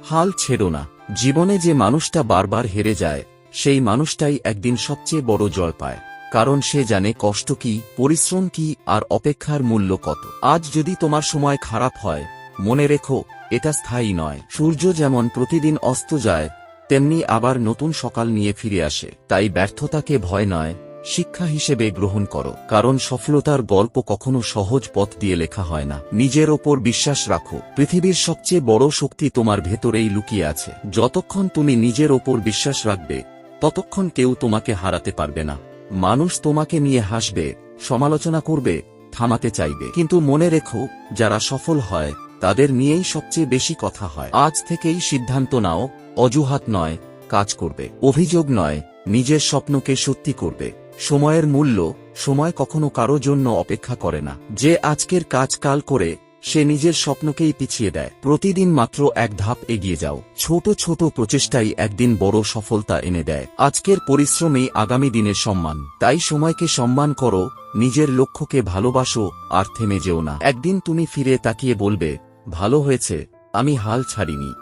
হাল ছেড়ো না। জীবনে যে মানুষটা বারবার হেরে যায়, সেই মানুষটাই একদিন সবচেয়ে বড় জয় পায়। কারণ সে জানে কষ্ট কি, পরিশ্রম কি, আর অপেক্ষার মূল্য কত। আজ যদি তোমার সময় খারাপ হয়, মনে রেখো এটা স্থায়ী নয়। সূর্য যেমন প্রতিদিন অস্ত যায়, তেমনি আবার নতুন সকাল নিয়ে ফিরে আসে। তাই ব্যর্থতাকে ভয় নয়, শিক্ষা হিসেবে গ্রহণ করো। কারণ সফলতার গল্প কখনো সহজ পথ দিয়ে লেখা হয় না। নিজের ওপর বিশ্বাস রাখো। পৃথিবীর সবচেয়ে বড় শক্তি তোমার ভেতরেই লুকিয়ে আছে। যতক্ষণ তুমি নিজের ওপর বিশ্বাস রাখবে, ততক্ষণ কেউ তোমাকে হারাতে পারবে না। মানুষ তোমাকে নিয়ে হাসবে, সমালোচনা করবে, থামাতে চাইবে, কিন্তু মনে রেখো যারা সফল হয় তাদের নিয়েই সবচেয়ে বেশি কথা হয়। আজ থেকেই সিদ্ধান্ত নাও, অজুহাত নয়, কাজ করবে। অভিযোগ নয়, নিজের স্বপ্নকে সত্যি করবে। সময়ের মূল্য, সময় কখনো কারো জন্য অপেক্ষা করে না। যে আজকের কাজ কাল করে, সে নিজের স্বপ্নকেই পিছিয়ে দেয়। প্রতিদিন মাত্র এক ধাপ এগিয়ে যাও। ছোট ছোট প্রচেষ্টাই একদিন বড় সফলতা এনে দেয়। আজকের পরিশ্রমই আগামী দিনের সম্মান। তাই সময়কে সম্মান করো, নিজের লক্ষ্যকে ভালোবাসো, আর থেমে যেও না। একদিন তুমি ফিরে তাকিয়ে বলবে, ভালো হয়েছে, আমি হাল ছাড়িনি।